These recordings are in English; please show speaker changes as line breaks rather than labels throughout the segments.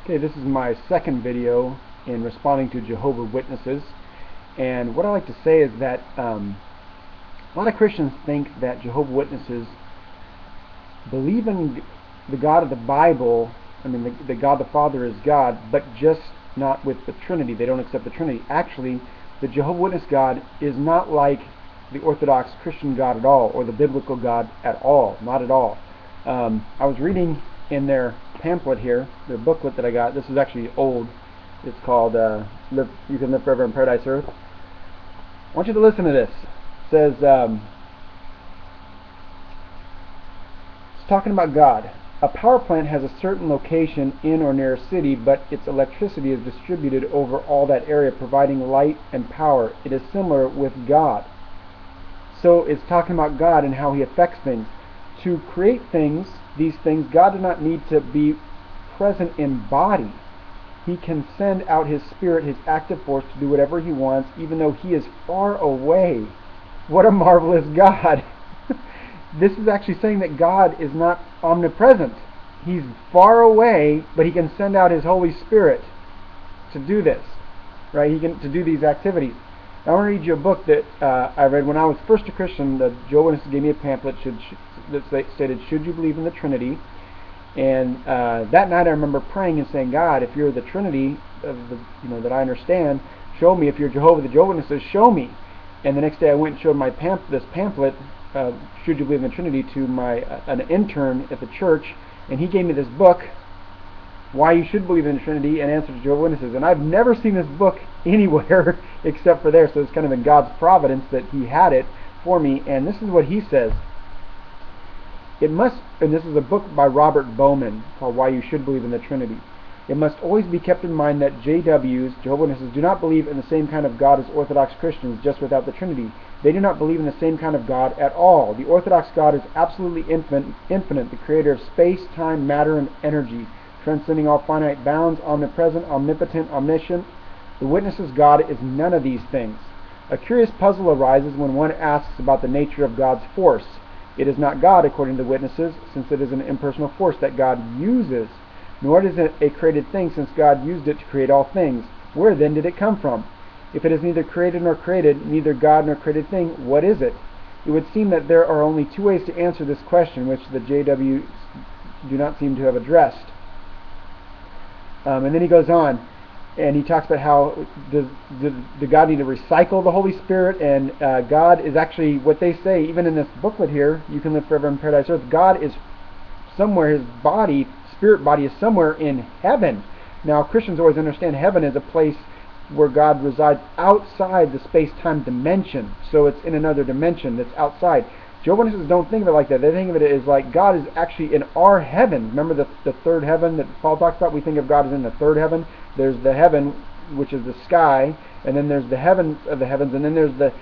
Okay, this is my second video in responding to Jehovah's Witnesses, and what I like to say is that a lot of Christians think that Jehovah's Witnesses believe in the God of the Bible. I mean, the God the Father is God, but just not with the Trinity. They don't accept the Trinity. Actually, the Jehovah's Witness God is not like the Orthodox Christian God at all, or the biblical God at all. Not at all. I was reading in their pamphlet here, their booklet that I got. This is actually old. It's called You Can Live Forever in Paradise Earth. I want you to listen to this. It says, it's talking about God. A power plant has a certain location in or near a city, but its electricity is distributed over all that area, providing light and power. It is similar with God. So it's talking about God and how He affects things. To create things, these things, God does not need to be present in body. He can send out His Spirit, His active force, to do whatever He wants, even though He is far away. What a marvelous God! This is actually saying that God is not omnipresent. He's far away, but He can send out His Holy Spirit to do this, right? He can to do these activities. I want to read you a book that I read when I was first a Christian. The Jehovah's Witnesses gave me a pamphlet that stated, "Should you believe in the Trinity?" And that night I remember praying and saying, God, if you're the Trinity of that I understand, show me. If you're Jehovah, the Jehovah's Witnesses, show me. And the next day I went and showed my this pamphlet, "Should you believe in the Trinity?" to an intern at the church, and he gave me this book, "Why You Should Believe in the Trinity, an Answer to Jehovah's Witnesses." And I've never seen this book anywhere except for there, so it's kind of in God's providence that He had it for me. And this is what he says. And this is a book by Robert Bowman called "Why You Should Believe in the Trinity." "It must always be kept in mind that JWs, Jehovah's Witnesses, do not believe in the same kind of God as Orthodox Christians, just without the Trinity. They do not believe in the same kind of God at all. The Orthodox God is absolutely infinite, the creator of space, time, matter, and energy, transcending all finite bounds, omnipresent, omnipotent, omniscient. The Witnesses' God is none of these things. A curious puzzle arises when one asks about the nature of God's force. It is not God, according to the Witnesses, since it is an impersonal force that God uses. Nor is it a created thing, since God used it to create all things. Where then did it come from? If it is neither created nor created, neither God nor created thing, what is it? It would seem that there are only two ways to answer this question, which the JWs do not seem to have addressed." And then he goes on, and he talks about how does God need to recycle the Holy Spirit, and God is actually, what they say, even in this booklet here, "You Can Live Forever in Paradise Earth," God is somewhere, His body, spirit body, is somewhere in heaven. Now, Christians always understand heaven is a place where God resides outside the space-time dimension, so it's in another dimension that's outside. Jehovah's Witnesses don't think of it like that. They think of it as like God is actually in our heaven. Remember the third heaven that Paul talks about? We think of God as in the third heaven. There's the heaven, which is the sky, and then there's the heavens of the heavens, and then there's the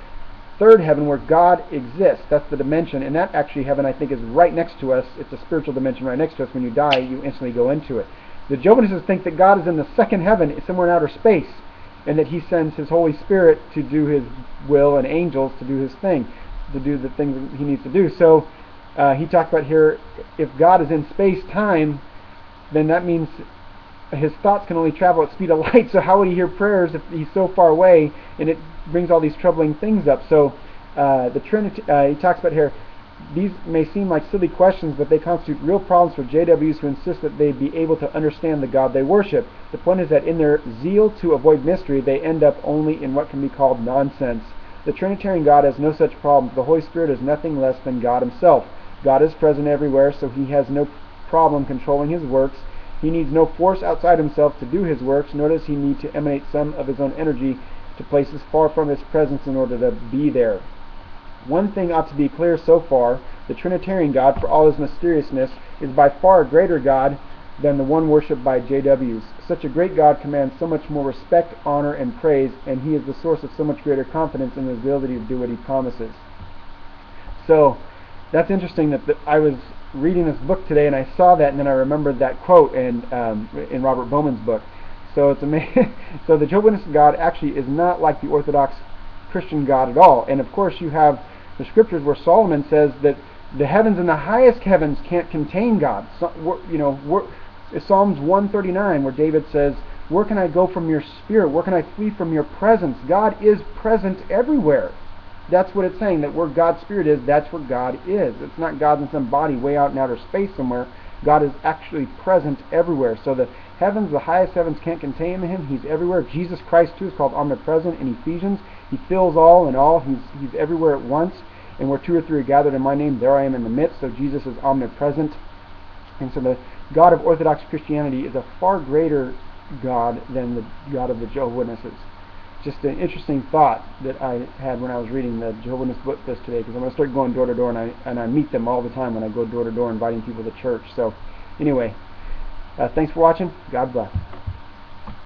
third heaven where God exists. That's the dimension, and that actually heaven, I think, is right next to us. It's a spiritual dimension right next to us. When you die, you instantly go into it. The Jehovah's Witnesses think that God is in the second heaven, somewhere in outer space, and that He sends His Holy Spirit to do His will, and angels to do His thing, to do the things that He needs to do. So he talked about here, if God is in space-time, then that means His thoughts can only travel at speed of light. So how would He hear prayers if He's so far away? And it brings all these troubling things up. So the Trinity, he talks about here, these may seem like silly questions, but they constitute real problems for JWs who insist that they be able to understand the God they worship. The point is that in their zeal to avoid mystery, they end up only in what can be called nonsense. The Trinitarian God has no such problems. The Holy Spirit is nothing less than God Himself. God is present everywhere, so He has no problem controlling His works. He needs no force outside Himself to do His works, nor does He need to emanate some of His own energy to places far from His presence in order to be there. One thing ought to be clear so far: the Trinitarian God, for all His mysteriousness, is by far a greater God than the one worshipped by JWs. Such a great God commands so much more respect, honor, and praise, and He is the source of so much greater confidence in His ability to do what He promises. So that's interesting that I was reading this book today and I saw that, and then I remembered that quote in Robert Bowman's book. So it's amazing. So the Jehovah's Witness God actually is not like the Orthodox Christian God at all. And of course you have the scriptures where Solomon says that the heavens and the highest heavens can't contain God. So, It's Psalms 139 where David says, where can I go from your spirit? Where can I flee from your presence? God is present everywhere. That's what it's saying, that where God's spirit is, that's where God is. It's not God in some body way out in outer space somewhere. God is actually present everywhere. So the heavens, the highest heavens, can't contain him. He's everywhere. Jesus Christ too is called omnipresent in Ephesians. He fills all in all. He's everywhere at once. And where two or three are gathered in my name, there I am in the midst. So Jesus is omnipresent. And so the God of Orthodox Christianity is a far greater God than the God of the Jehovah's Witnesses. Just an interesting thought that I had when I was reading the Jehovah's Witness book this today, because I'm going to start going door to door, and I meet them all the time when I go door to door inviting people to church. So anyway, thanks for watching. God bless.